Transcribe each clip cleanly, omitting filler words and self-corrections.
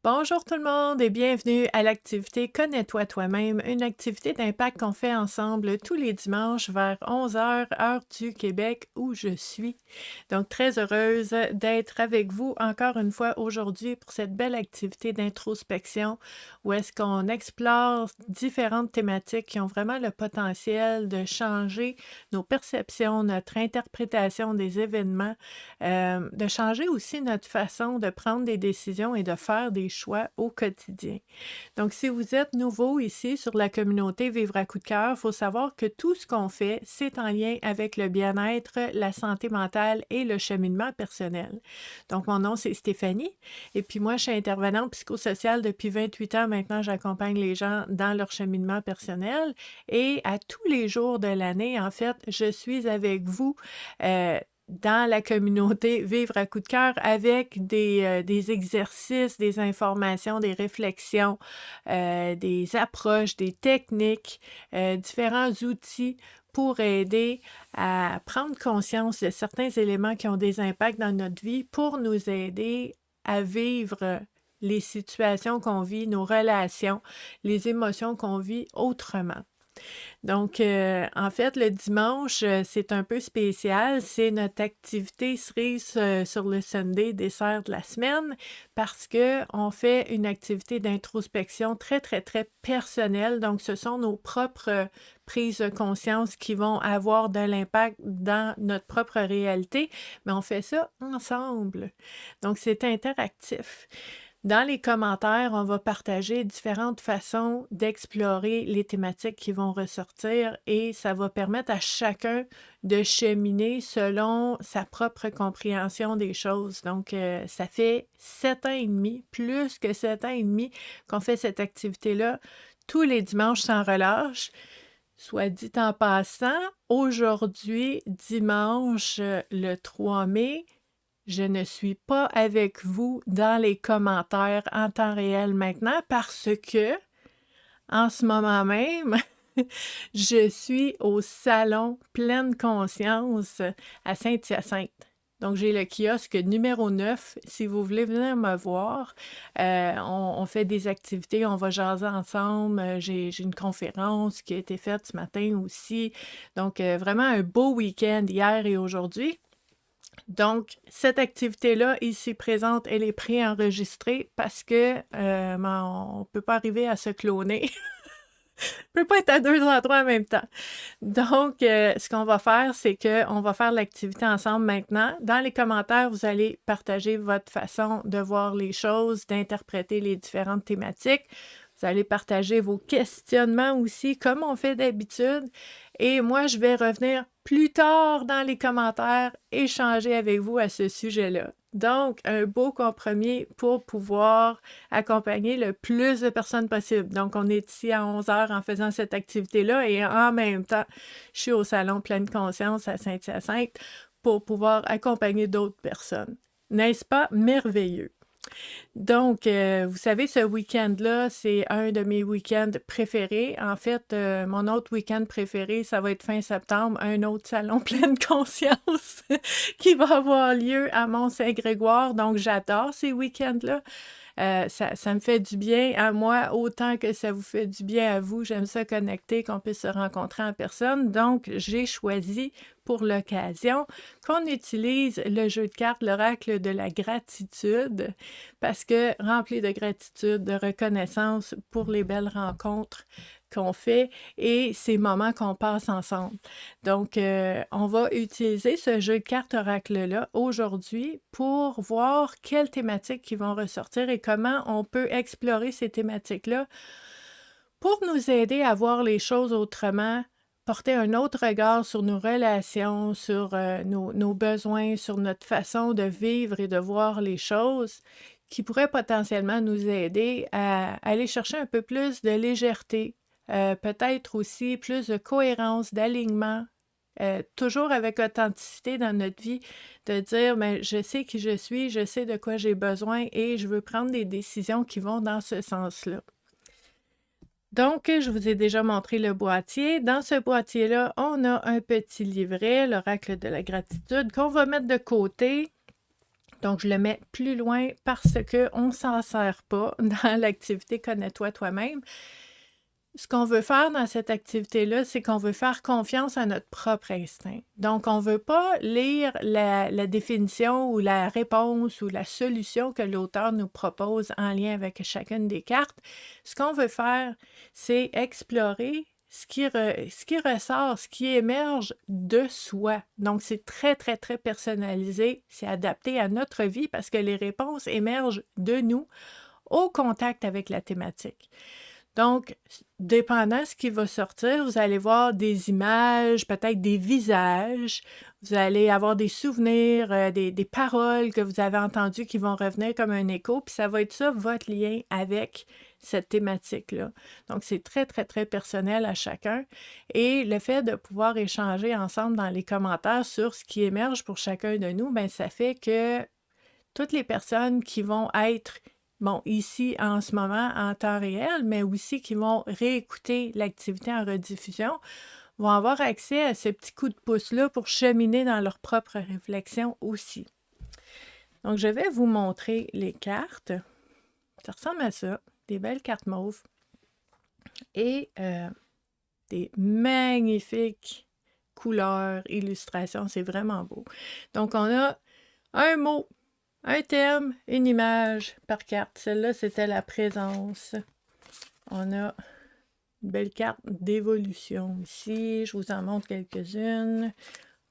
Bonjour tout le monde et bienvenue à l'activité Connais-toi toi-même, une activité d'impact qu'on fait ensemble tous les dimanches vers 11 heures, heure du Québec où je suis. Donc très heureuse d'être avec vous encore une fois aujourd'hui pour cette belle activité d'introspection où est-ce qu'on explore différentes thématiques qui ont vraiment le potentiel de changer nos perceptions, notre interprétation des événements, de changer aussi notre façon de prendre des décisions et de faire des choix au quotidien. Donc, si vous êtes nouveau ici sur la communauté Vivre à coup de cœur, il faut savoir que tout ce qu'on fait, c'est en lien avec le bien-être, la santé mentale et le cheminement personnel. Donc, mon nom, c'est Stéphanie et puis moi, je suis intervenante psychosociale depuis 28 ans. Maintenant, j'accompagne les gens dans leur cheminement personnel et à tous les jours de l'année, en fait, je suis avec vous dans la communauté Vivre à coup de cœur avec des exercices, des informations, des réflexions, des approches, des techniques, différents outils pour aider à prendre conscience de certains éléments qui ont des impacts dans notre vie pour nous aider à vivre les situations qu'on vit, nos relations, les émotions qu'on vit autrement. Donc, en fait, le dimanche, c'est un peu spécial. C'est notre activité cerise, sur le Sunday, dessert de la semaine, parce qu'on fait une activité d'introspection très, très, très personnelle. Donc, ce sont nos propres prises de conscience qui vont avoir de l'impact dans notre propre réalité, mais on fait ça ensemble. Donc, c'est interactif. Dans les commentaires, on va partager différentes façons d'explorer les thématiques qui vont ressortir et ça va permettre à chacun de cheminer selon sa propre compréhension des choses. Donc, ça fait 7 ans et demi, plus que 7 ans et demi qu'on fait cette activité-là tous les dimanches sans relâche. Soit dit en passant, aujourd'hui, dimanche, le 3 mai, je ne suis pas avec vous dans les commentaires en temps réel maintenant parce que, en ce moment même, je suis au salon Pleine Conscience à Saint-Hyacinthe. Donc, j'ai le kiosque numéro 9. Si vous voulez venir me voir, on fait des activités, on va jaser ensemble. J'ai une conférence qui a été faite ce matin aussi. Donc, vraiment un beau week-end hier et aujourd'hui. Donc, cette activité-là, ici présente, elle est préenregistrée parce que on ne peut pas arriver à se cloner. On ne peut pas être à deux endroits en même temps. Donc, ce qu'on va faire, c'est qu'on va faire l'activité ensemble maintenant. Dans les commentaires, vous allez partager votre façon de voir les choses, d'interpréter les différentes thématiques. Vous allez partager vos questionnements aussi, comme on fait d'habitude. Et moi, je vais revenir plus tard dans les commentaires, échanger avec vous à ce sujet-là. Donc, un beau compromis pour pouvoir accompagner le plus de personnes possible. Donc, on est ici à 11 heures en faisant cette activité-là et en même temps, je suis au salon Pleine Conscience à Saint-Hyacinthe pour pouvoir accompagner d'autres personnes. N'est-ce pas merveilleux? Donc, vous savez, ce week-end-là, c'est un de mes week-ends préférés. En fait, mon autre week-end préféré, ça va être fin septembre, un autre salon Pleine Conscience qui va avoir lieu à Mont-Saint-Grégoire. Donc, j'adore ces week-ends-là. Ça me fait du bien à moi autant que ça vous fait du bien à vous. J'aime ça connecter, qu'on puisse se rencontrer en personne. Donc, j'ai choisi pour l'occasion qu'on utilise le jeu de cartes, l'oracle de la gratitude, parce que rempli de gratitude, de reconnaissance pour les belles rencontres qu'on fait et ces moments qu'on passe ensemble. Donc, on va utiliser ce jeu de cartes oracle-là aujourd'hui pour voir quelles thématiques qui vont ressortir et comment on peut explorer ces thématiques-là pour nous aider à voir les choses autrement, porter un autre regard sur nos relations, sur nos besoins, sur notre façon de vivre et de voir les choses qui pourraient potentiellement nous aider à aller chercher un peu plus de légèreté, peut-être aussi plus de cohérence, d'alignement, toujours avec authenticité dans notre vie, de dire, mais je sais qui je suis, je sais de quoi j'ai besoin et je veux prendre des décisions qui vont dans ce sens-là. Donc, je vous ai déjà montré le boîtier. Dans ce boîtier-là, on a un petit livret, l'oracle de la gratitude, qu'on va mettre de côté Donc, je le mets plus loin parce qu'on ne s'en sert pas dans l'activité Connais-toi toi-même. Ce qu'on veut faire dans cette activité-là, c'est qu'on veut faire confiance à notre propre instinct. Donc, on ne veut pas lire la définition ou la réponse ou la solution que l'auteur nous propose en lien avec chacune des cartes. Ce qu'on veut faire, c'est explorer ce qui ressort, ce qui émerge de soi. Donc, c'est très, très, très personnalisé. C'est adapté à notre vie parce que les réponses émergent de nous au contact avec la thématique. Donc, dépendant de ce qui va sortir, vous allez voir des images, peut-être des visages, vous allez avoir des souvenirs, des paroles que vous avez entendues qui vont revenir comme un écho, puis ça va être ça, votre lien avec cette thématique-là. Donc, c'est très, très, très personnel à chacun. Et le fait de pouvoir échanger ensemble dans les commentaires sur ce qui émerge pour chacun de nous, bien, ça fait que toutes les personnes qui vont être ici en ce moment en temps réel, mais aussi qui vont réécouter l'activité en rediffusion, vont avoir accès à ce petit coup de pouce-là pour cheminer dans leur propre réflexion aussi. Donc, je vais vous montrer les cartes. Ça ressemble à ça, des belles cartes mauves et des magnifiques couleurs, illustrations, c'est vraiment beau. Donc, on a un mot, un thème, une image par carte. Celle-là, c'était la présence. On a une belle carte d'évolution ici. Je vous en montre quelques-unes.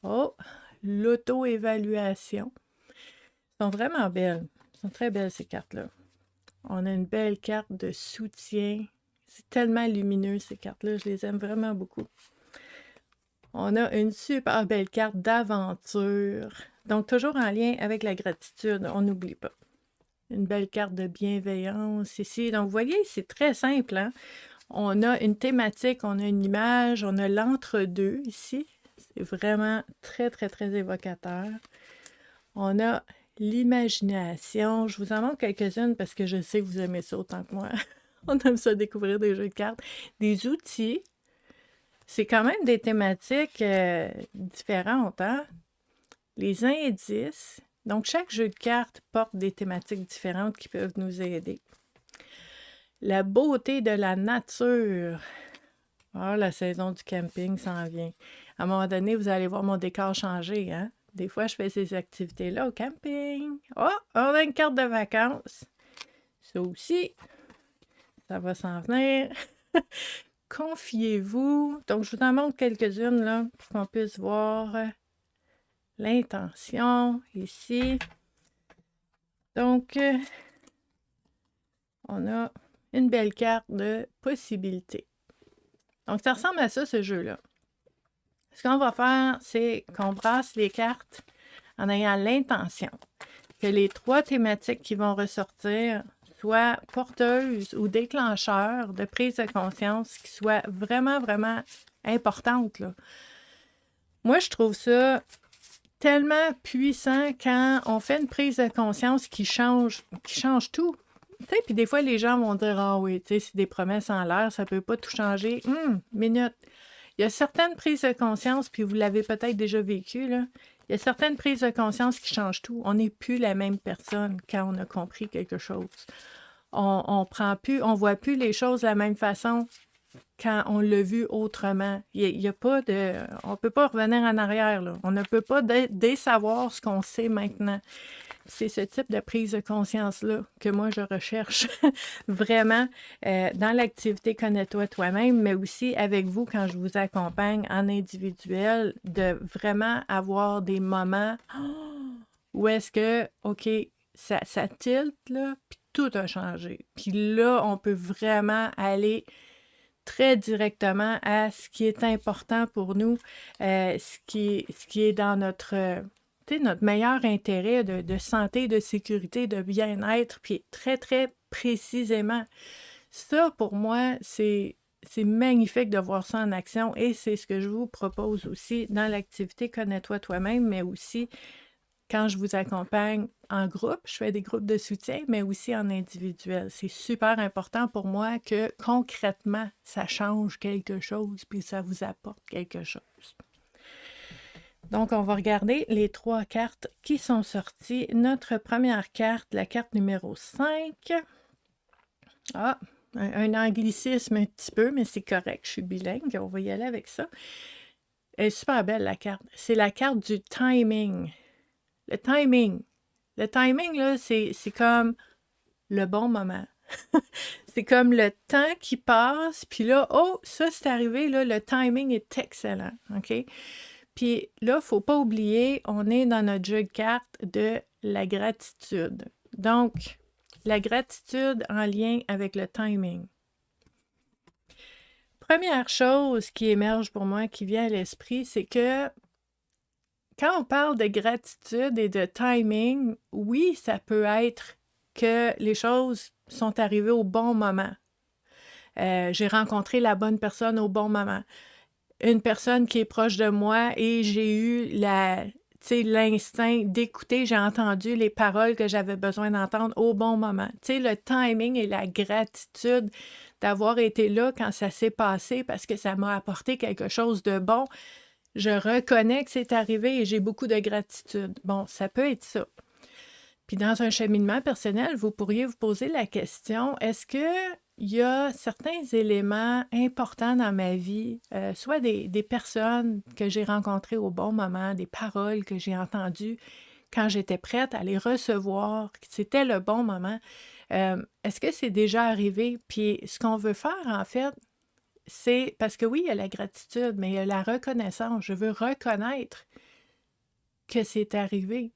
Oh, l'auto-évaluation. Elles sont vraiment belles. Elles sont très belles, ces cartes-là. On a une belle carte de soutien. C'est tellement lumineux, ces cartes-là. Je les aime vraiment beaucoup. On a une super belle carte d'aventure. Donc, toujours en lien avec la gratitude, on n'oublie pas. Une belle carte de bienveillance ici. Donc, vous voyez, c'est très simple, hein? On a une thématique, on a une image, on a l'entre-deux ici. C'est vraiment très, très, très évocateur. On a l'imagination. Je vous en montre quelques-unes parce que je sais que vous aimez ça autant que moi. On aime ça découvrir des jeux de cartes. Des outils. C'est quand même des thématiques différentes, hein? Les indices. Donc, chaque jeu de cartes porte des thématiques différentes qui peuvent nous aider. La beauté de la nature. Ah, la saison du camping s'en vient. À un moment donné, vous allez voir mon décor changer, hein? Des fois, je fais ces activités-là au camping. Oh, on a une carte de vacances. Ça aussi, ça va s'en venir. Confiez-vous. Donc, je vous en montre quelques-unes, là, pour qu'on puisse voir l'intention ici. Donc, on a une belle carte de possibilités. Donc, ça ressemble à ça, ce jeu-là. Ce qu'on va faire, c'est qu'on brasse les cartes en ayant l'intention que les 3 thématiques qui vont ressortir soient porteuses ou déclencheurs de prise de conscience qui soient vraiment, vraiment importantes, là. Moi, je trouve ça tellement puissant quand on fait une prise de conscience qui change tout. Puis des fois, les gens vont dire « Ah oui, c'est des promesses en l'air, ça peut pas tout changer. » Minute. Il y a certaines prises de conscience, puis vous l'avez peut-être déjà vécu, là. Il y a certaines prises de conscience qui changent tout. On n'est plus la même personne quand on a compris quelque chose. On voit plus les choses de la même façon quand on l'a vu autrement. Il y a pas de... On ne peut pas revenir en arrière, là. On ne peut pas désavoir ce qu'on sait maintenant. C'est ce type de prise de conscience-là que moi, je recherche vraiment dans l'activité Connais-toi toi-même, mais aussi avec vous quand je vous accompagne en individuel, de vraiment avoir des moments où est-ce que, OK, ça tilte, là, puis tout a changé. Puis là, on peut vraiment aller très directement à ce qui est important pour nous, ce qui est dans notre meilleur intérêt de santé, de sécurité, de bien-être, puis très, très précisément. Ça, pour moi, c'est magnifique de voir ça en action et c'est ce que je vous propose aussi dans l'activité Connais-toi toi-même, mais aussi quand je vous accompagne en groupe, je fais des groupes de soutien, mais aussi en individuel. C'est super important pour moi que concrètement, ça change quelque chose puis ça vous apporte quelque chose. Donc, on va regarder les 3 cartes qui sont sorties. Notre première carte, la carte numéro 5. Ah, un anglicisme un petit peu, mais c'est correct, je suis bilingue, on va y aller avec ça. Elle est super belle, la carte. C'est la carte du timing. Le timing. Le timing, là, c'est comme le bon moment. C'est comme le temps qui passe, puis là, oh, ça, c'est arrivé, là, le timing est excellent, OK? Puis là, il ne faut pas oublier, on est dans notre jeu de cartes de la gratitude. Donc, la gratitude en lien avec le timing. Première chose qui émerge pour moi, qui vient à l'esprit, c'est que quand on parle de gratitude et de timing, oui, ça peut être que les choses sont arrivées au bon moment. J'ai rencontré la bonne personne au bon moment. Une personne qui est proche de moi et j'ai eu l'instinct d'écouter, j'ai entendu les paroles que j'avais besoin d'entendre au bon moment. Tu sais, le timing et la gratitude d'avoir été là quand ça s'est passé parce que ça m'a apporté quelque chose de bon. Je reconnais que c'est arrivé et j'ai beaucoup de gratitude. Bon, ça peut être ça. Puis dans un cheminement personnel, vous pourriez vous poser la question, est-ce qu'il y a certains éléments importants dans ma vie, soit des personnes que j'ai rencontrées au bon moment, des paroles que j'ai entendues quand j'étais prête à les recevoir, que c'était le bon moment. Est-ce que c'est déjà arrivé? Puis ce qu'on veut faire, en fait, c'est parce que oui, il y a la gratitude, mais il y a la reconnaissance. Je veux reconnaître que c'est arrivé.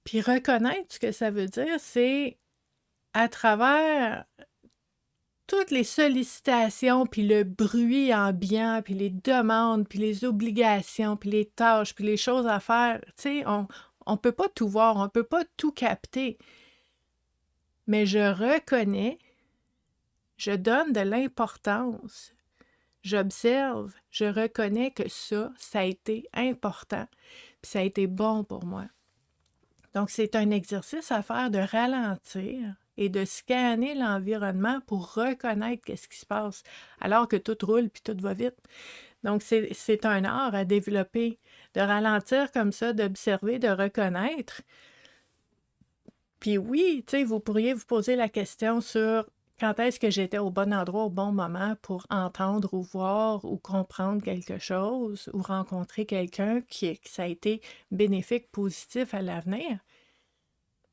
Puis reconnaître ce que ça veut dire, c'est à travers toutes les sollicitations, puis le bruit ambiant, puis les demandes, puis les obligations, puis les tâches, puis les choses à faire. Tu sais, on peut pas tout voir, on peut pas tout capter. Mais je reconnais, je donne de l'importance, j'observe, je reconnais que ça a été important, puis ça a été bon pour moi. Donc, c'est un exercice à faire de ralentir et de scanner l'environnement pour reconnaître qu'est-ce qui se passe, alors que tout roule puis tout va vite. Donc, c'est un art à développer, de ralentir comme ça, d'observer, de reconnaître. Puis oui, tu sais, vous pourriez vous poser la question sur quand est-ce que j'étais au bon endroit au bon moment pour entendre ou voir ou comprendre quelque chose ou rencontrer quelqu'un que ça a été bénéfique, positif à l'avenir.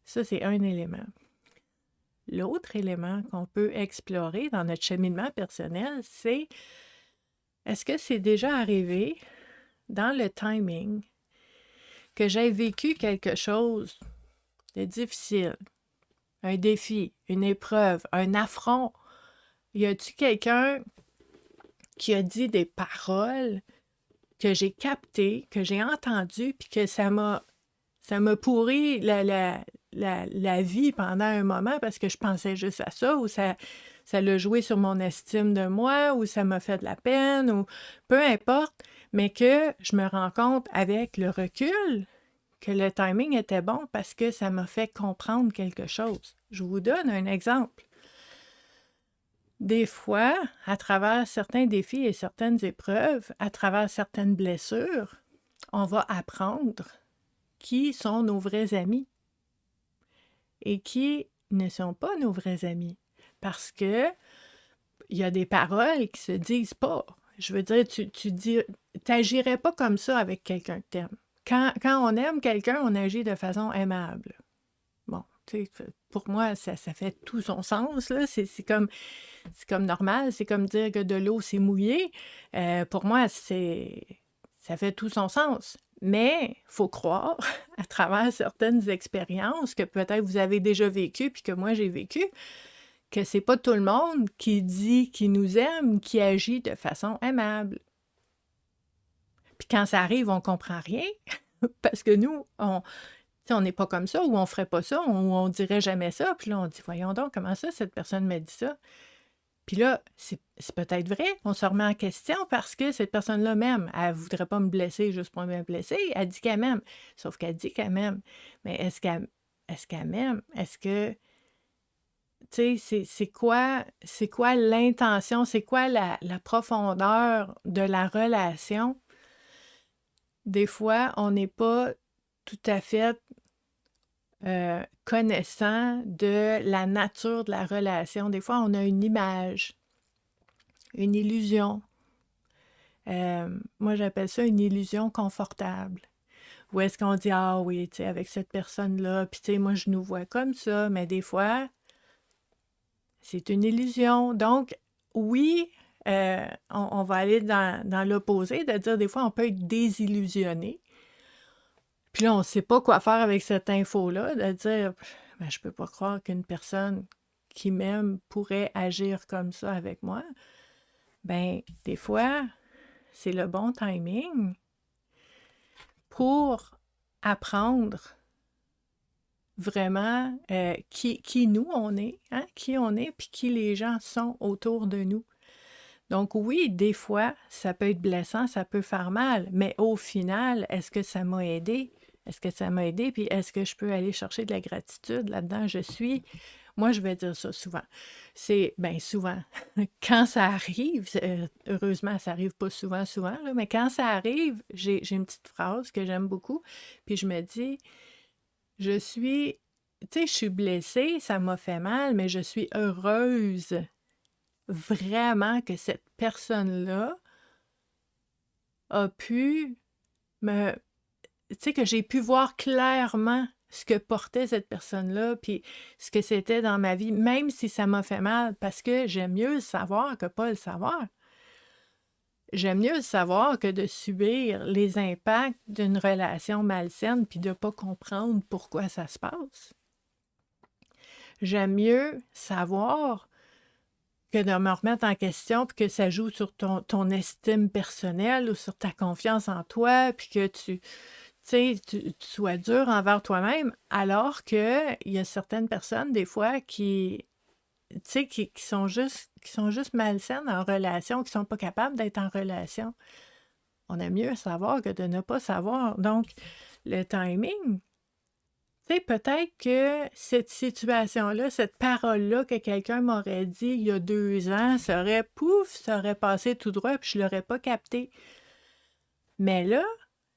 Ça, c'est un élément. L'autre élément qu'on peut explorer dans notre cheminement personnel, c'est est-ce que c'est déjà arrivé dans le timing que j'ai vécu quelque chose de difficile, un défi, une épreuve, un affront? Y a-t-il quelqu'un qui a dit des paroles que j'ai captées, que j'ai entendues, puis que ça m'a pourri la vie pendant un moment parce que je pensais juste à ça, ou ça l'a joué sur mon estime de moi, ou ça m'a fait de la peine, ou peu importe, mais que je me rends compte avec le recul que le timing était bon parce que ça m'a fait comprendre quelque chose. Je vous donne un exemple. Des fois, à travers certains défis et certaines épreuves, à travers certaines blessures, on va apprendre qui sont nos vrais amis et qui ne sont pas nos vrais amis. Parce que il y a des paroles qui se disent pas. Je veux dire, tu t'agirais pas comme ça avec quelqu'un que t'aimes. Quand on aime quelqu'un, on agit de façon aimable. Bon, tu sais, pour moi, ça fait tout son sens, là. C'est comme normal, c'est comme dire que de l'eau, c'est mouillé. Pour moi, ça fait tout son sens. Mais il faut croire, à travers certaines expériences que peut-être vous avez déjà vécues puis que moi j'ai vécu, que c'est pas tout le monde qui dit qu'il nous aime, qui agit de façon aimable. Puis quand ça arrive, on comprend rien, parce que nous, on n'est pas comme ça, ou on ferait pas ça, ou on dirait jamais ça. Puis là, on dit, voyons donc, comment ça, cette personne m'a dit ça? Puis là, c'est peut-être vrai, on se remet en question parce que cette personne-là m'aime. Elle ne voudrait pas me blesser juste pour me blesser. Elle dit qu'elle m'aime. Sauf qu'elle dit qu'elle m'aime. Mais est-ce qu'elle m'aime? Est-ce que, tu sais, c'est quoi l'intention? C'est quoi la profondeur de la relation? des fois, on n'est pas tout à fait connaissant de la nature de la relation. Des fois, on a une image, une illusion. Moi, j'appelle ça une illusion confortable. Où est-ce qu'on dit, ah oui, tu sais, avec cette personne-là, puis tu sais, moi, je nous vois comme ça, mais des fois, c'est une illusion. Donc, oui, on va aller dans l'opposé, de dire des fois, on peut être désillusionné. Puis là, on ne sait pas quoi faire avec cette info-là, de dire, ben, je peux pas croire qu'une personne qui m'aime pourrait agir comme ça avec moi. Ben, des fois, c'est le bon timing pour apprendre vraiment qui nous on est, hein, qui on est, puis qui les gens sont autour de nous. Donc oui, des fois, ça peut être blessant, ça peut faire mal, mais au final, est-ce que ça m'a aidé? Est-ce que ça m'a aidé? Puis est-ce que je peux aller chercher de la gratitude là-dedans? Moi, je vais dire ça souvent. C'est, bien souvent, quand ça arrive, heureusement, ça arrive pas souvent, là, mais quand ça arrive, j'ai une petite phrase que j'aime beaucoup, puis je me dis, je suis, tu sais, je suis blessée, ça m'a fait mal, mais je suis heureuse vraiment que cette personne-là a pu me... Tu sais, que j'ai pu voir clairement ce que portait cette personne-là, puis ce que c'était dans ma vie, même si ça m'a fait mal, parce que j'aime mieux le savoir que pas le savoir. J'aime mieux le savoir que de subir les impacts d'une relation malsaine puis de ne pas comprendre pourquoi ça se passe. J'aime mieux savoir que de me remettre en question puis que ça joue sur ton estime personnelle ou sur ta confiance en toi puis que tu sois dur envers toi-même, alors qu'il y a certaines personnes, des fois, qui sont juste malsaines en relation, qui sont pas capables d'être en relation. On aime mieux savoir que de ne pas savoir. Donc, le timing, tu sais, peut-être que cette situation-là, cette parole-là que quelqu'un m'aurait dit il y a 2 ans, ça aurait passé tout droit, puis je l'aurais pas capté. Mais là,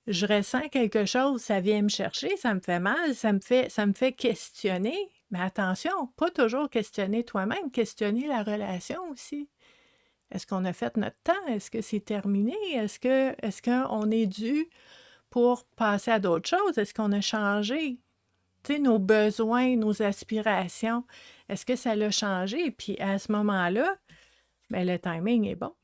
je ressens quelque chose, ça vient me chercher, ça me fait mal, ça me fait questionner. Mais attention, pas toujours questionner toi-même, questionner la relation aussi. Est-ce qu'on a fait notre temps? Est-ce que c'est terminé? Est-ce qu'on est dû pour passer à d'autres choses? Est-ce qu'on a changé? Tu sais, nos besoins, nos aspirations, est-ce que ça l'a changé? Puis à ce moment-là, bien, le timing est bon.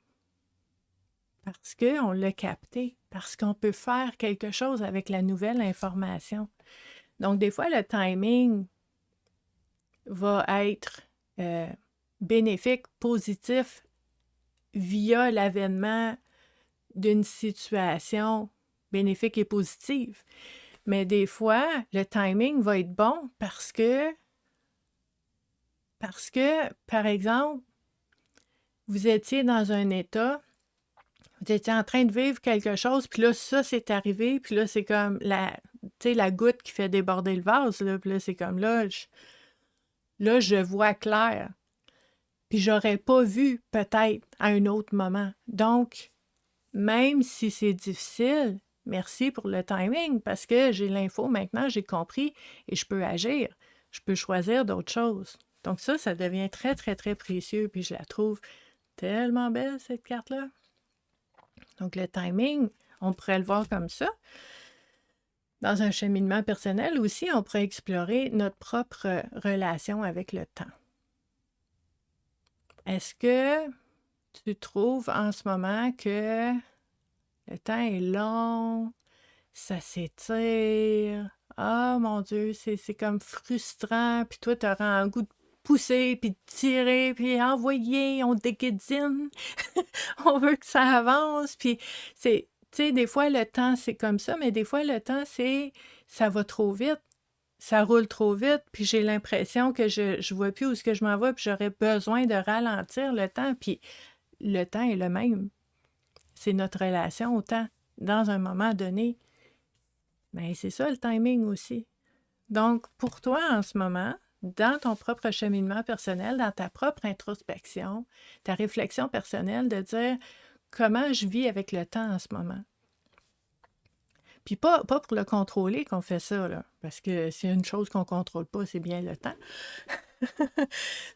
Parce qu'on l'a capté, parce qu'on peut faire quelque chose avec la nouvelle information. Donc, des fois, le timing va être bénéfique, positif, via l'avènement d'une situation bénéfique et positive. Mais des fois, le timing va être bon parce que, par exemple, vous étiez dans un état, vous étiez en train de vivre quelque chose, puis là, ça, c'est arrivé, puis là, c'est comme la goutte qui fait déborder le vase, là, puis là, c'est comme là, je vois clair. Puis j'aurais pas vu peut-être à un autre moment. Donc, même si c'est difficile, merci pour le timing, parce que j'ai l'info maintenant, j'ai compris et je peux agir. Je peux choisir d'autres choses. Donc ça devient très, très, très précieux, puis je la trouve tellement belle, cette carte-là. Donc le timing, on pourrait le voir comme ça. Dans un cheminement personnel aussi, on pourrait explorer notre propre relation avec le temps. Est-ce que tu trouves en ce moment que le temps est long, ça s'étire? Ah mon Dieu, c'est comme frustrant, puis toi, tu auras un goût de pousser, puis de tirer, puis envoyer, on déguédine, on veut que ça avance, puis c'est, tu sais, des fois, le temps, c'est comme ça, mais des fois, le temps, ça va trop vite. Ça roule trop vite, puis j'ai l'impression que je vois plus où est-ce que je m'en vais, puis j'aurais besoin de ralentir le temps, puis le temps est le même. C'est notre relation au temps. Dans un moment donné, bien, c'est ça le timing aussi. Donc, pour toi, en ce moment, dans ton propre cheminement personnel, dans ta propre introspection, ta réflexion personnelle, de dire comment je vis avec le temps en ce moment. Puis pas pour le contrôler qu'on fait ça, là, parce que s'il y a une chose qu'on contrôle pas, c'est bien le temps.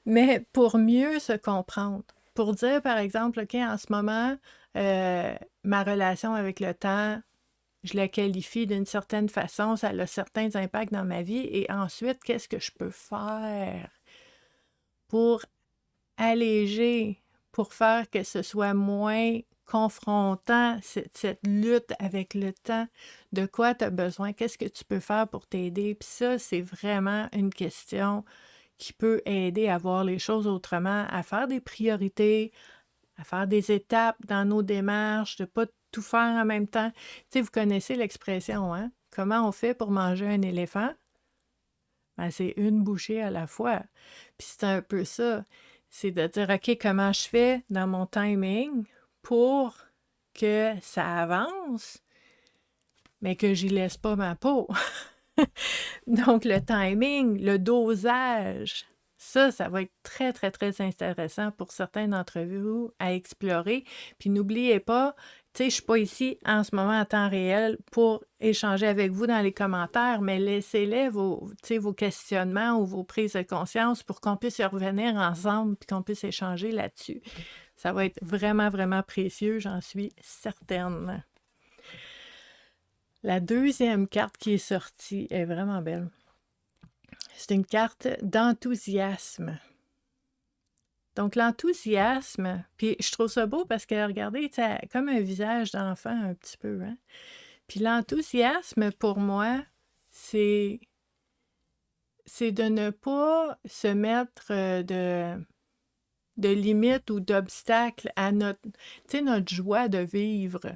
Mais pour mieux se comprendre. Pour dire, par exemple, OK, en ce moment, ma relation avec le temps, je la qualifie d'une certaine façon, ça a certains impacts dans ma vie, et ensuite, qu'est-ce que je peux faire pour alléger, pour faire que ce soit moins confrontant, cette lutte avec le temps, de quoi tu as besoin, qu'est-ce que tu peux faire pour t'aider. Puis ça, c'est vraiment une question qui peut aider à voir les choses autrement, à faire des priorités, à faire des étapes dans nos démarches, de ne pas tout faire en même temps. Tu sais, vous connaissez l'expression, hein? Comment on fait pour manger un éléphant? Ben, c'est une bouchée à la fois. Puis c'est un peu ça. C'est de dire, OK, comment je fais dans mon timing pour que ça avance, mais que j'y laisse pas ma peau. Donc, le timing, le dosage, ça va être très, très, très intéressant pour certains d'entre vous à explorer. Puis n'oubliez pas, tu sais, je ne suis pas ici en ce moment en temps réel pour échanger avec vous dans les commentaires, mais laissez-les vos questionnements ou vos prises de conscience pour qu'on puisse y revenir ensemble puis qu'on puisse échanger là-dessus. Ça va être vraiment, vraiment précieux, j'en suis certaine. La deuxième carte qui est sortie est vraiment belle. C'est une carte d'enthousiasme. Donc, l'enthousiasme, puis je trouve ça beau parce que, regardez, ça a comme un visage d'enfant un petit peu, hein? Puis l'enthousiasme, pour moi, c'est de ne pas se mettre de limites ou d'obstacles à notre joie de vivre.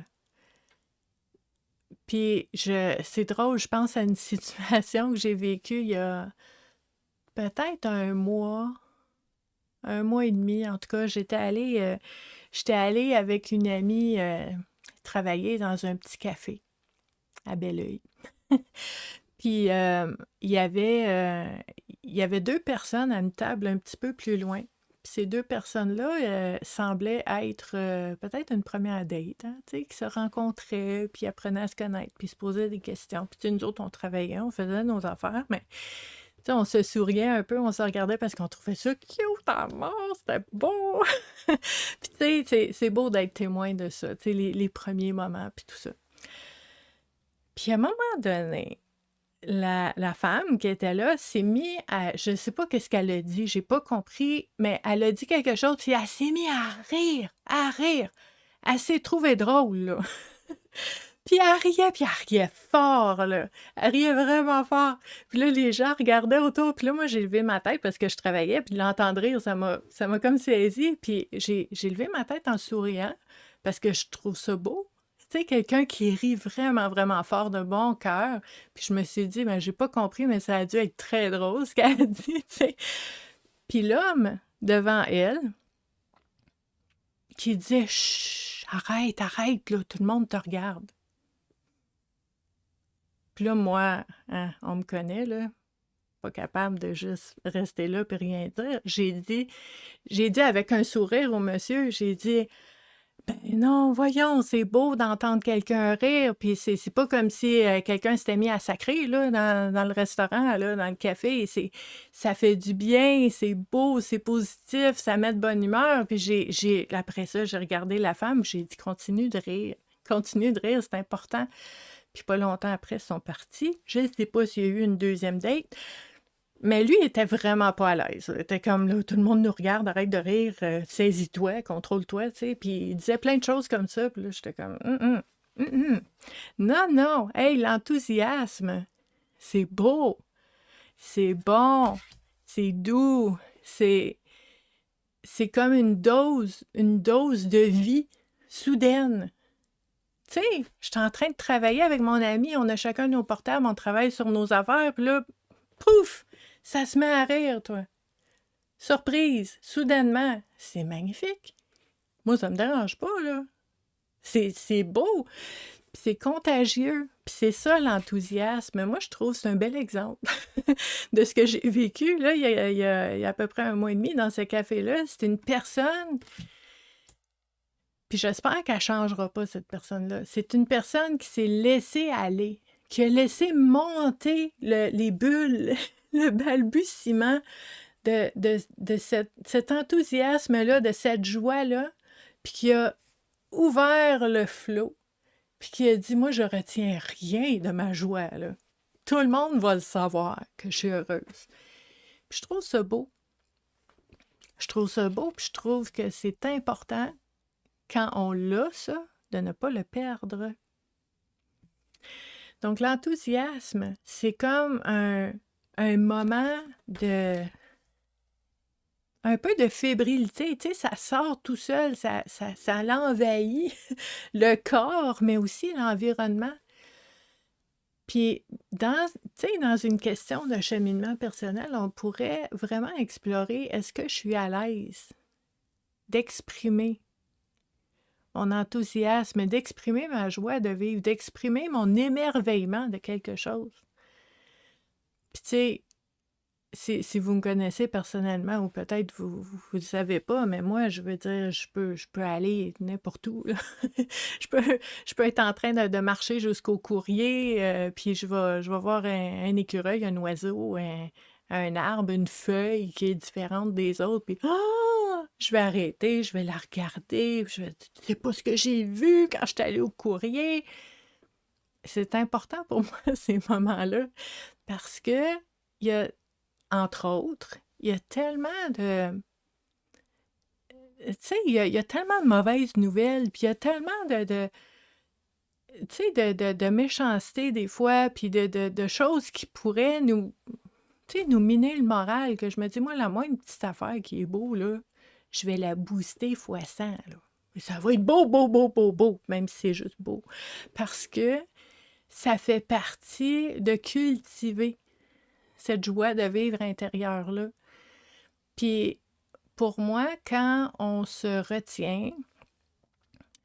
Puis, c'est drôle, je pense à une situation que j'ai vécue il y a peut-être un mois et demi. En tout cas, j'étais allée avec une amie travailler dans un petit café à Belleuil. Puis, il y avait deux personnes à une table un petit peu plus loin. Puis ces deux personnes-là semblaient être peut-être une première date, hein, tu sais, qui se rencontraient, puis apprenaient à se connaître, puis se posaient des questions. Puis tu sais, nous autres, on travaillait, on faisait nos affaires, mais tu sais, on se souriait un peu, on se regardait parce qu'on trouvait ça cute à mort, c'était beau! Puis tu sais, c'est beau d'être témoin de ça, tu sais, les premiers moments, puis tout ça. Puis à un moment donné, la femme qui était là s'est mise à... Je sais pas qu'est-ce qu'elle a dit, j'ai pas compris, mais elle a dit quelque chose, puis elle s'est mise à rire, à rire. Elle s'est trouvée drôle, là. Puis elle riait fort, là. Elle riait vraiment fort. Puis là, les gens regardaient autour, puis là, moi, j'ai levé ma tête parce que je travaillais, puis de l'entendre rire, ça m'a comme saisi, puis j'ai levé ma tête en souriant parce que je trouve ça beau. Tu sais, quelqu'un qui rit vraiment, vraiment fort de bon cœur. Puis je me suis dit, ben j'ai pas compris, mais ça a dû être très drôle ce qu'elle a dit, tu sais. Puis l'homme, devant elle, qui disait, chut, arrête, arrête, là, tout le monde te regarde. Puis là, moi, hein, on me connaît, là, pas capable de juste rester là et rien dire. J'ai dit avec un sourire au monsieur, j'ai dit, ben non, voyons, c'est beau d'entendre quelqu'un rire, puis c'est pas comme si quelqu'un s'était mis à sacrer, là, dans le restaurant, là, dans le café. Ça fait du bien, c'est beau, c'est positif, ça met de bonne humeur. Puis après ça, j'ai regardé la femme, j'ai dit, continue de rire, c'est important. Puis pas longtemps après, ils sont partis. Je ne sais pas s'il y a eu une deuxième date, mais lui, il était vraiment pas à l'aise. Il était comme, là, tout le monde nous regarde, arrête de rire, saisis-toi, contrôle-toi, tu sais. Puis il disait plein de choses comme ça, puis là, j'étais comme, non, non, hey, l'enthousiasme, c'est beau, c'est bon, c'est doux, c'est comme une dose de vie soudaine. Tu sais, je suis en train de travailler avec mon ami, on a chacun nos portables, on travaille sur nos affaires, puis là, pouf, ça se met à rire, toi. Surprise, soudainement, c'est magnifique. Moi, ça me dérange pas, là. C'est beau, puis c'est contagieux, puis c'est ça l'enthousiasme. Moi, je trouve que c'est un bel exemple de ce que j'ai vécu, là, il y a à peu près un mois et demi dans ce café-là. C'était une personne Puis j'espère qu'elle ne changera pas, cette personne-là. C'est une personne qui s'est laissée aller, qui a laissé monter les bulles, le balbutiement de cet enthousiasme-là, de cette joie-là, puis qui a ouvert le flot, puis qui a dit, moi, je retiens rien de ma joie, là. Tout le monde va le savoir que je suis heureuse. Puis je trouve ça beau. Je trouve ça beau, puis je trouve que c'est important, quand on l'a, ça, de ne pas le perdre. Donc, l'enthousiasme, c'est comme un moment de... un peu de fébrilité, tu sais, ça sort tout seul, ça l'envahit le corps, mais aussi l'environnement. Puis, tu sais, dans une question de cheminement personnel, on pourrait vraiment explorer, est-ce que je suis à l'aise d'exprimer mon enthousiasme, d'exprimer ma joie de vivre, d'exprimer mon émerveillement de quelque chose. Puis, tu sais, si vous me connaissez personnellement, ou peut-être vous ne savez pas, mais moi, je veux dire, je peux aller n'importe où, là. je peux être en train de marcher jusqu'au courrier, puis je vais voir un écureuil, un oiseau, un arbre, une feuille qui est différente des autres, puis je vais arrêter, je vais la regarder, je vais dire, c'est pas ce que j'ai vu quand je suis allée au courrier. C'est important pour moi, ces moments-là, parce que il y a, entre autres, il y a tellement de... Tu sais, il y a tellement de mauvaises nouvelles, puis il y a tellement tu sais, de méchanceté des fois, puis de choses qui pourraient nous, tu sais, nous miner le moral, que je me dis, moi, la moindre petite affaire qui est beau, là, je vais la booster fois 100, là. Et ça va être beau, beau, beau, beau, beau, même si c'est juste beau. Parce que ça fait partie de cultiver cette joie de vivre intérieure-là. Puis, pour moi, quand on se retient,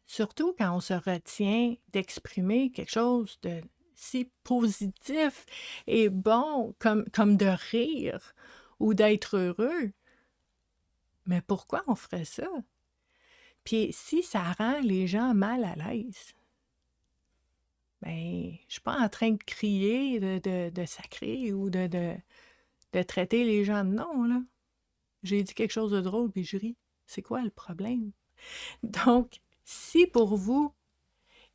surtout quand on se retient d'exprimer quelque chose de si positif et bon, comme de rire ou d'être heureux, mais pourquoi on ferait ça? Puis si ça rend les gens mal à l'aise, ben, je suis pas en train de crier, de sacrer ou de traiter les gens de non, là. J'ai dit quelque chose de drôle, puis je ris. C'est quoi le problème? Donc, si pour vous,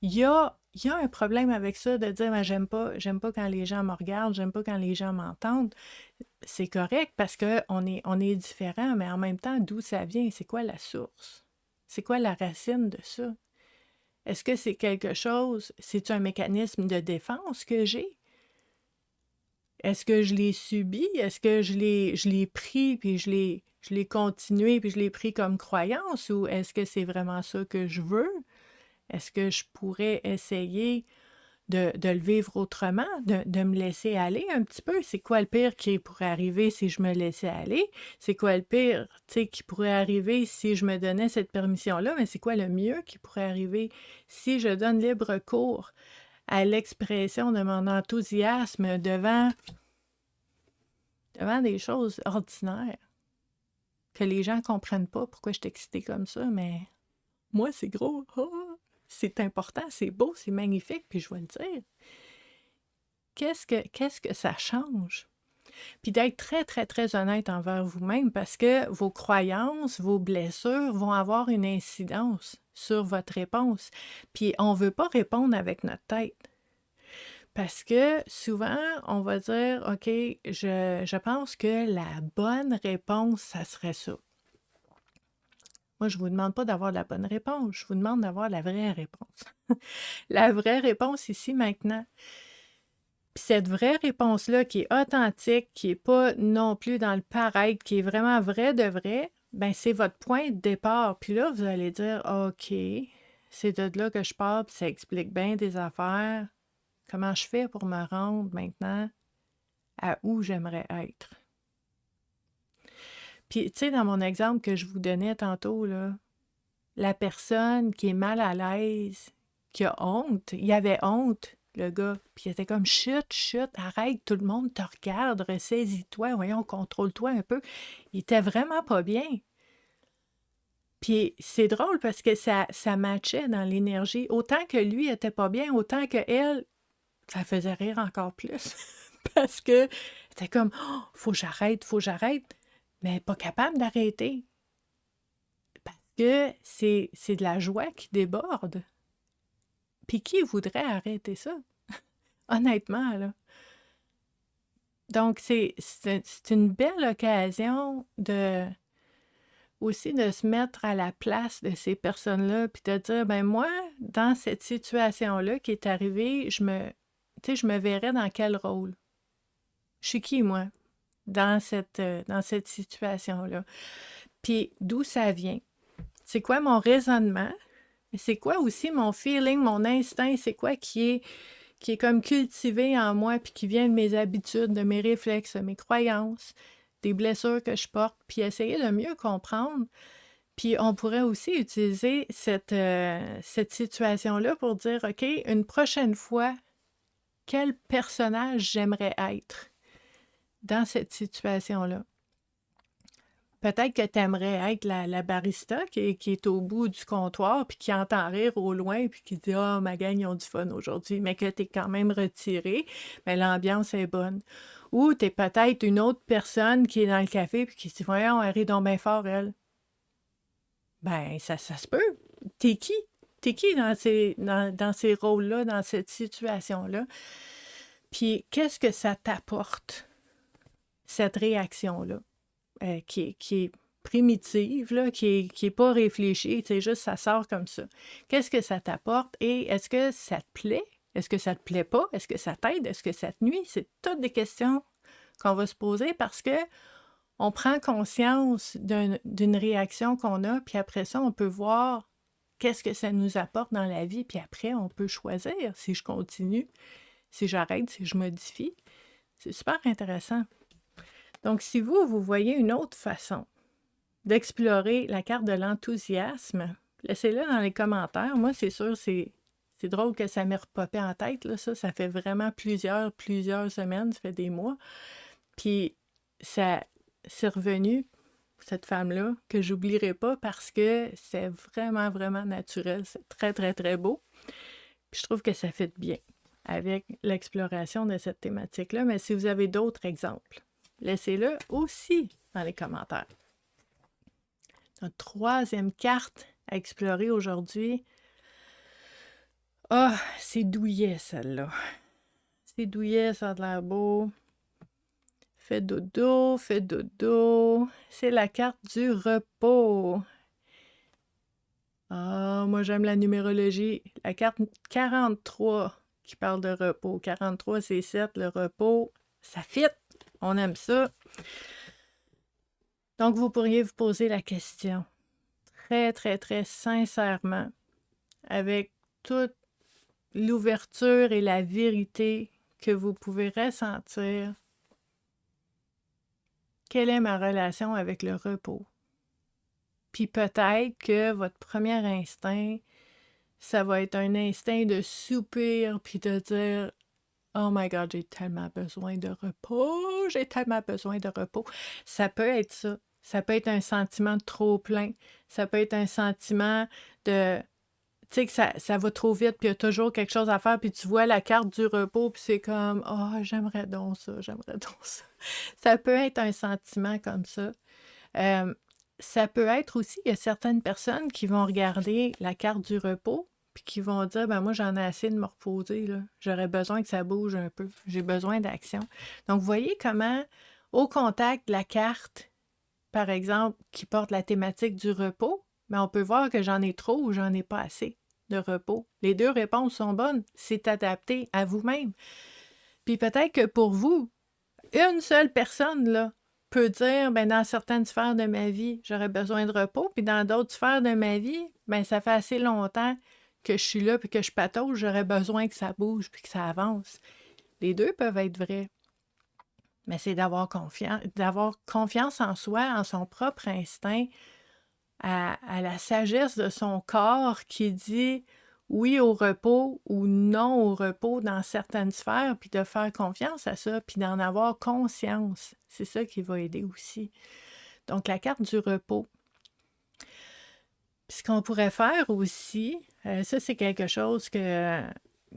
il y a un problème avec ça, de dire ben, j'aime pas quand les gens me regardent, j'aime pas quand les gens m'entendent, c'est correct parce qu'on est différents, mais en même temps, d'où ça vient? C'est quoi la source? C'est quoi la racine de ça? Est-ce que c'est quelque chose, c'est un mécanisme de défense que j'ai? Est-ce que je l'ai subi? Est-ce que je l'ai pris, puis je l'ai continué, puis je l'ai pris comme croyance? Ou est-ce que c'est vraiment ça que je veux? Est-ce que je pourrais essayer de le vivre autrement, de me laisser aller un petit peu? C'est quoi le pire qui pourrait arriver si je me laissais aller? C'est quoi le pire, tu sais, qui pourrait arriver si je me donnais cette permission-là? Mais c'est quoi le mieux qui pourrait arriver si je donne libre cours à l'expression de mon enthousiasme devant des choses ordinaires, que les gens ne comprennent pas pourquoi je suis excitée comme ça, mais moi, c'est gros. C'est important, c'est beau, c'est magnifique, puis je vais le dire. Qu'est-ce que ça change? Puis d'être très, très, très honnête envers vous-même, parce que vos croyances, vos blessures vont avoir une incidence sur votre réponse. Puis on ne veut pas répondre avec notre tête. Parce que souvent, on va dire, OK, je pense que la bonne réponse, ça serait ça. Moi, je ne vous demande pas d'avoir la bonne réponse, je vous demande d'avoir la vraie réponse. La vraie réponse ici, maintenant. Puis cette vraie réponse-là, qui est authentique, qui n'est pas non plus dans le paraître, qui est vraiment vrai de vrai, ben c'est votre point de départ. Puis là, vous allez dire, OK, c'est de là que je pars, puis ça explique bien des affaires. Comment je fais pour me rendre maintenant à où j'aimerais être? Puis, tu sais, dans mon exemple que je vous donnais tantôt, là, la personne qui est mal à l'aise, qui a honte, il avait honte, le gars, puis il était comme « Chut, chut, arrête, tout le monde te regarde, ressaisis-toi, voyons, contrôle-toi un peu. » Il était vraiment pas bien. Puis c'est drôle parce que ça matchait dans l'énergie. Autant que lui était pas bien, autant que elle, ça faisait rire encore plus. Parce que c'était comme oh, faut que j'arrête. Mais pas capable d'arrêter. Parce que c'est de la joie qui déborde. Puis qui voudrait arrêter ça? Honnêtement, là. Donc, c'est une belle occasion aussi de se mettre à la place de ces personnes-là, puis de dire, ben moi, dans cette situation-là qui est arrivée, tu sais, je me verrais dans quel rôle? Je suis qui, moi, dans cette situation-là? Puis d'où ça vient? C'est quoi mon raisonnement? C'est quoi aussi mon feeling, mon instinct? C'est quoi qui est comme cultivé en moi, puis qui vient de mes habitudes, de mes réflexes, de mes croyances, des blessures que je porte, puis essayer de mieux comprendre. Puis on pourrait aussi utiliser cette situation-là pour dire, OK, une prochaine fois, quel personnage j'aimerais être dans cette situation-là? Peut-être que tu aimerais être la barista qui est au bout du comptoir, puis qui entend rire au loin, puis qui dit ah, ma gang, ils ont du fun aujourd'hui, mais que tu es quand même retiré, mais l'ambiance est bonne. Ou tu es peut-être une autre personne qui est dans le café, puis qui se dit voyons, elle rit donc bien fort, elle. Ben, ça se peut. T'es qui? T'es qui dans ces rôles-là, dans cette situation-là? Puis qu'est-ce que ça t'apporte, cette réaction-là? Qui est primitive, là, qui est pas réfléchie, c'est juste ça sort comme ça. Qu'est-ce que ça t'apporte et est-ce que ça te plaît? Est-ce que ça te plaît pas? Est-ce que ça t'aide? Est-ce que ça te nuit? C'est toutes des questions qu'on va se poser parce que on prend conscience d'une réaction qu'on a, puis après ça, on peut voir qu'est-ce que ça nous apporte dans la vie, puis après, on peut choisir si je continue, si j'arrête, si je modifie. C'est super intéressant. Donc, si vous voyez une autre façon d'explorer la carte de l'enthousiasme, laissez-le dans les commentaires. Moi, c'est sûr, c'est drôle que ça m'ait repopé en tête, là, ça fait vraiment plusieurs semaines, ça fait des mois. Puis, ça c'est revenu, cette femme-là, que j'oublierai pas parce que c'est vraiment, vraiment naturel. C'est très, très, très beau. Puis, je trouve que ça fait bien avec l'exploration de cette thématique-là. Mais si vous avez d'autres exemples, laissez-le aussi dans les commentaires. Notre troisième carte à explorer aujourd'hui. Ah, c'est douillet, celle-là. C'est douillet, ça a l'air beau. Fais dodo, fais dodo. C'est la carte du repos. Ah, moi j'aime la numérologie. La carte 43 qui parle de repos. 43, c'est 7, le repos. Ça fit. On aime ça. Donc, vous pourriez vous poser la question très, très, très sincèrement, avec toute l'ouverture et la vérité que vous pouvez ressentir. Quelle est ma relation avec le repos? Puis peut-être que votre premier instinct, ça va être un instinct de soupir, puis de dire « Oh my God, j'ai tellement besoin de repos, j'ai tellement besoin de repos. » Ça peut être ça. Ça peut être un sentiment de trop-plein. Ça peut être un sentiment de... Tu sais que ça va trop vite, puis il y a toujours quelque chose à faire, puis tu vois la carte du repos, puis c'est comme « Oh, j'aimerais donc ça, j'aimerais donc ça. » Ça peut être un sentiment comme ça. Ça peut être aussi, il y a certaines personnes qui vont regarder la carte du repos, puis qui vont dire, ben moi, j'en ai assez de me reposer, là. J'aurais besoin que ça bouge un peu. J'ai besoin d'action. Donc, vous voyez comment, au contact de la carte, par exemple, qui porte la thématique du repos, ben on peut voir que j'en ai trop ou j'en ai pas assez de repos. Les deux réponses sont bonnes. C'est adapté à vous-même. Puis peut-être que pour vous, une seule personne, là, peut dire, ben dans certaines sphères de ma vie, j'aurais besoin de repos, puis dans d'autres sphères de ma vie, ben ça fait assez longtemps que je suis là, puis que je patauge, j'aurais besoin que ça bouge, puis que ça avance. Les deux peuvent être vrais. Mais c'est d'avoir confiance en soi, en son propre instinct, à la sagesse de son corps qui dit oui au repos ou non au repos dans certaines sphères, puis de faire confiance à ça, puis d'en avoir conscience. C'est ça qui va aider aussi. Donc, la carte du repos. Puis ce qu'on pourrait faire aussi, ça c'est quelque chose que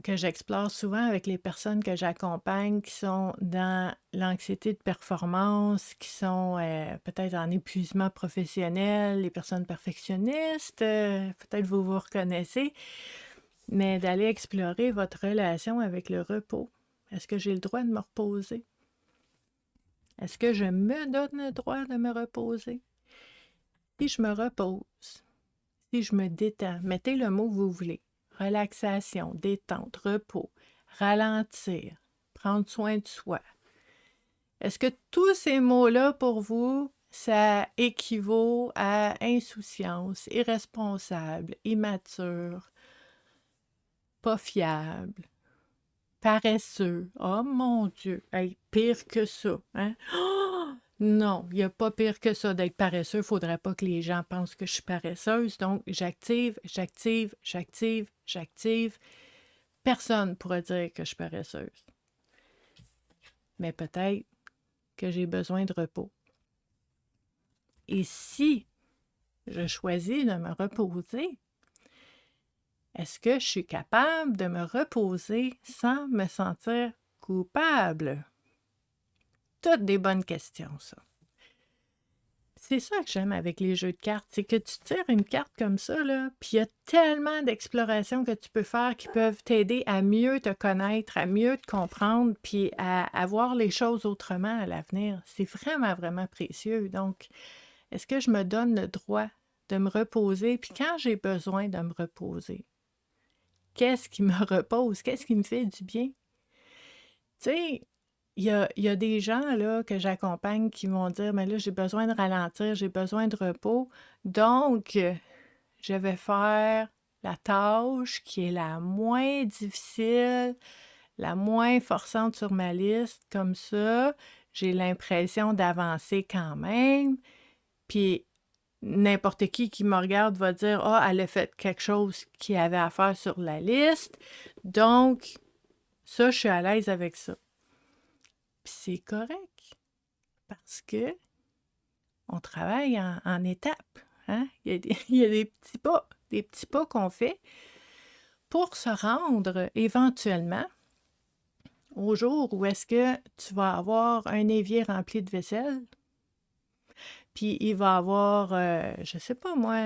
j'explore souvent avec les personnes que j'accompagne qui sont dans l'anxiété de performance, qui sont peut-être en épuisement professionnel, les personnes perfectionnistes, peut-être vous vous reconnaissez, mais d'aller explorer votre relation avec le repos. Est-ce que j'ai le droit de me reposer? Est-ce que je me donne le droit de me reposer? Si je me repose, si je me détends, mettez le mot que vous voulez. Relaxation, détente, repos, ralentir, prendre soin de soi. Est-ce que tous ces mots-là, pour vous, ça équivaut à insouciance, irresponsable, immature, pas fiable, paresseux? Oh mon Dieu! Hey, pire que ça, hein? Oh! Non, il n'y a pas pire que ça d'être paresseux. Il ne faudrait pas que les gens pensent que je suis paresseuse. Donc, j'active, j'active, j'active, j'active. Personne ne pourra dire que je suis paresseuse. Mais peut-être que j'ai besoin de repos. Et si je choisis de me reposer, est-ce que je suis capable de me reposer sans me sentir coupable? Toutes des bonnes questions, ça. C'est ça que j'aime avec les jeux de cartes, c'est que tu tires une carte comme ça, là, puis il y a tellement d'explorations que tu peux faire qui peuvent t'aider à mieux te connaître, à mieux te comprendre, puis à voir les choses autrement à l'avenir. C'est vraiment, vraiment précieux. Donc, est-ce que je me donne le droit de me reposer? Puis quand j'ai besoin de me reposer, qu'est-ce qui me repose? Qu'est-ce qui me fait du bien? Tu sais, il y a des gens là, que j'accompagne qui vont dire, mais là, j'ai besoin de ralentir, j'ai besoin de repos. Donc, je vais faire la tâche qui est la moins difficile, la moins forçante sur ma liste. Comme ça, j'ai l'impression d'avancer quand même. Puis, n'importe qui me regarde va dire, ah, elle a fait quelque chose qu'il avait à faire sur la liste. Donc, ça, je suis à l'aise avec ça. Puis c'est correct, parce que on travaille en étapes, hein? Il y a des petits pas qu'on fait pour se rendre éventuellement au jour où est-ce que tu vas avoir un évier rempli de vaisselle, puis il va avoir, je sais pas moi,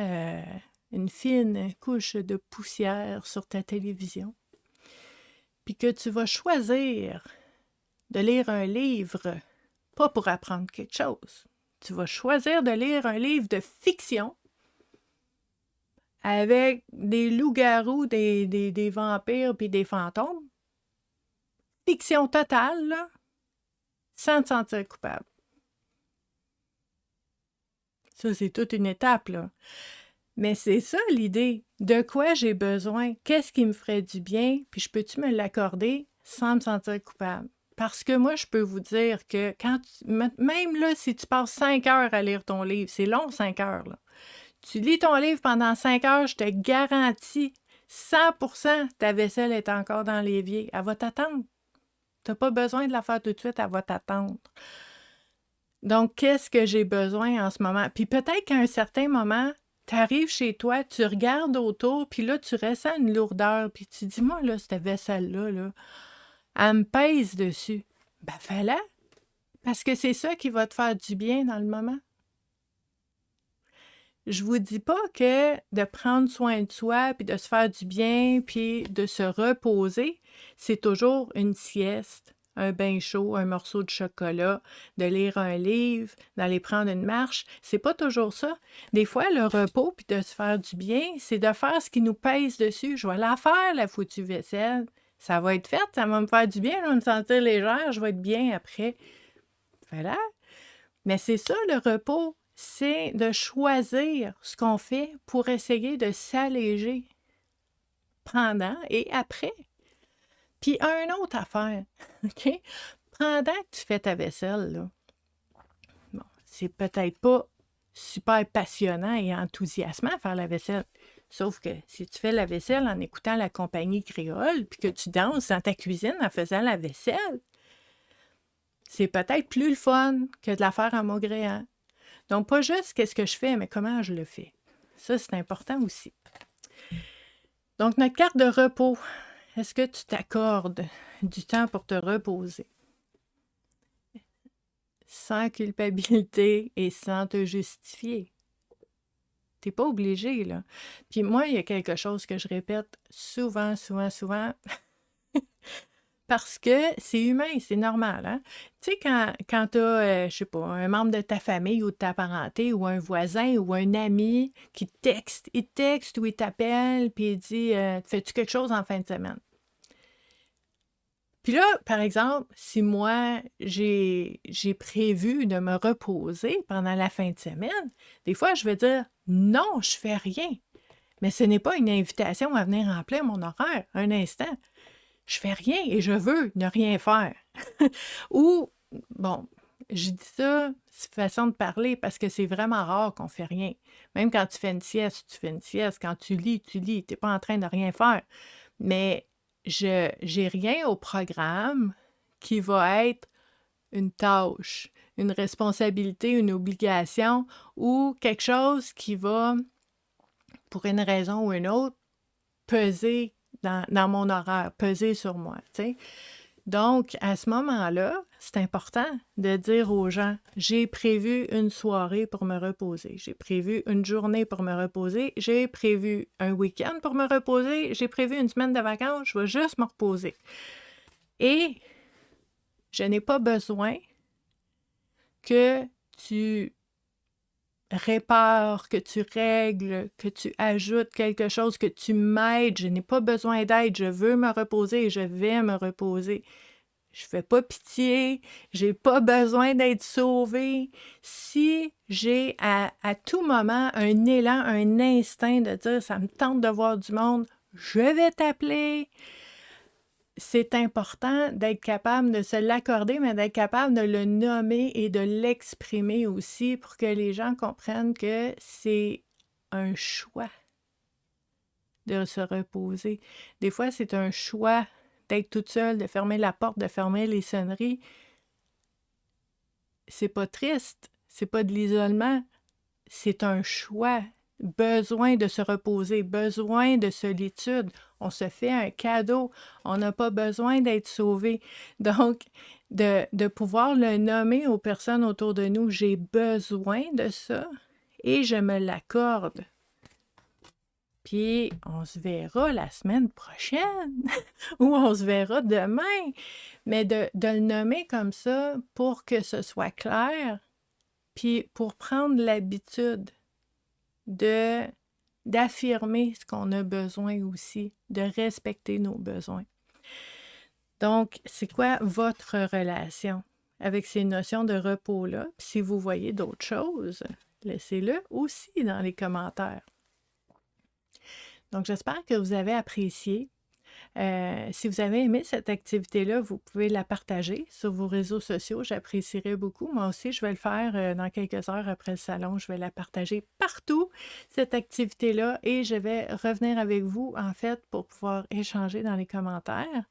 une fine couche de poussière sur ta télévision, puis que tu vas choisir de lire un livre, pas pour apprendre quelque chose. Tu vas choisir de lire un livre de fiction avec des loups-garous, des vampires puis des fantômes. Fiction totale, là, sans te sentir coupable. Ça, c'est toute une étape, là. Mais c'est ça l'idée. De quoi j'ai besoin? Qu'est-ce qui me ferait du bien? Puis je peux-tu me l'accorder sans me sentir coupable? Parce que moi, je peux vous dire que même là, si tu passes 5 heures à lire ton livre, c'est long 5 heures, là. Tu lis ton livre pendant 5 heures, je te garantis, 100% ta vaisselle est encore dans l'évier. Elle va t'attendre. Tu n'as pas besoin de la faire tout de suite, elle va t'attendre. Donc, qu'est-ce que j'ai besoin en ce moment? Puis peut-être qu'à un certain moment, tu arrives chez toi, tu regardes autour, puis là, tu ressens une lourdeur, puis tu dis, moi, là, cette vaisselle-là, là, elle me pèse dessus. Ben, fais-la, parce que c'est ça qui va te faire du bien dans le moment. Je vous dis pas que de prendre soin de soi, puis de se faire du bien, puis de se reposer, c'est toujours une sieste, un bain chaud, un morceau de chocolat, de lire un livre, d'aller prendre une marche. C'est pas toujours ça. Des fois, le repos, puis de se faire du bien, c'est de faire ce qui nous pèse dessus. Je vais la faire, la foutue vaisselle. Ça va être fait, ça va me faire du bien, je vais me sentir légère, je vais être bien après. Voilà. Mais c'est ça, le repos. C'est de choisir ce qu'on fait pour essayer de s'alléger pendant et après. Puis une autre affaire, OK? Pendant que tu fais ta vaisselle, là, bon, c'est peut-être pas super passionnant et enthousiasmant à faire la vaisselle. Sauf que si tu fais la vaisselle en écoutant la compagnie créole, puis que tu danses dans ta cuisine en faisant la vaisselle, c'est peut-être plus le fun que de la faire en maugréant. Donc, pas juste qu'est-ce que je fais, mais comment je le fais. Ça, c'est important aussi. Donc, notre carte de repos. Est-ce que tu t'accordes du temps pour te reposer? Sans culpabilité et sans te justifier. T'es pas obligé, là. Puis moi, il y a quelque chose que je répète souvent, parce que c'est humain, c'est normal, hein? Tu sais, quand tu as, je sais pas, un membre de ta famille ou de ta parenté ou un voisin ou un ami qui te texte, il te texte ou il t'appelle puis il dit fais-tu quelque chose en fin de semaine? Puis là, par exemple, si moi, j'ai prévu de me reposer pendant la fin de semaine, des fois, je vais dire non, je fais rien. Mais ce n'est pas une invitation à venir remplir mon horaire. Un instant. Je fais rien et je veux ne rien faire. Ou, bon, je dis ça, c'est une façon de parler parce que c'est vraiment rare qu'on fait rien. Même quand tu fais une sieste, tu fais une sieste. Quand tu lis, tu lis. Tu n'es pas en train de rien faire. Mais j'ai rien au programme qui va être une tâche, une responsabilité, une obligation ou quelque chose qui va, pour une raison ou une autre, peser dans mon horaire, peser sur moi, tu sais. Donc, à ce moment-là, c'est important de dire aux gens, j'ai prévu une soirée pour me reposer, j'ai prévu une journée pour me reposer, j'ai prévu un week-end pour me reposer, j'ai prévu une semaine de vacances, je vais juste me reposer. Et je n'ai pas besoin que tu répares, que tu règles, que tu ajoutes quelque chose, que tu m'aides. Je n'ai pas besoin d'aide. Je veux me reposer et je vais me reposer. Je fais pas pitié. J'ai pas besoin d'être sauvée. Si j'ai à tout moment un élan, un instinct de dire ça me tente de voir du monde, je vais t'appeler. C'est important d'être capable de se l'accorder, mais d'être capable de le nommer et de l'exprimer aussi pour que les gens comprennent que c'est un choix de se reposer. Des fois, c'est un choix d'être toute seule, de fermer la porte, de fermer les sonneries. C'est pas triste, c'est pas de l'isolement, c'est un choix. Besoin de se reposer, besoin de solitude. On se fait un cadeau. On n'a pas besoin d'être sauvé. Donc, de pouvoir le nommer aux personnes autour de nous, j'ai besoin de ça et je me l'accorde. Puis, on se verra la semaine prochaine ou on se verra demain. Mais de le nommer comme ça pour que ce soit clair, puis pour prendre l'habitude d'affirmer ce qu'on a besoin aussi, de respecter nos besoins. Donc, c'est quoi votre relation avec ces notions de repos-là? Puis si vous voyez d'autres choses, laissez-le aussi dans les commentaires. Donc, j'espère que vous avez apprécié. Si vous avez aimé cette activité-là, vous pouvez la partager sur vos réseaux sociaux. J'apprécierais beaucoup. Moi aussi, je vais le faire dans quelques heures après le salon. Je vais la partager partout, cette activité-là, et je vais revenir avec vous, en fait, pour pouvoir échanger dans les commentaires.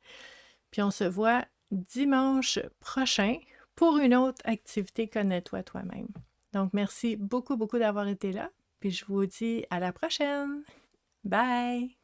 Puis on se voit dimanche prochain pour une autre activité Connais-toi toi-même. Donc, merci beaucoup, beaucoup d'avoir été là. Puis je vous dis à la prochaine. Bye!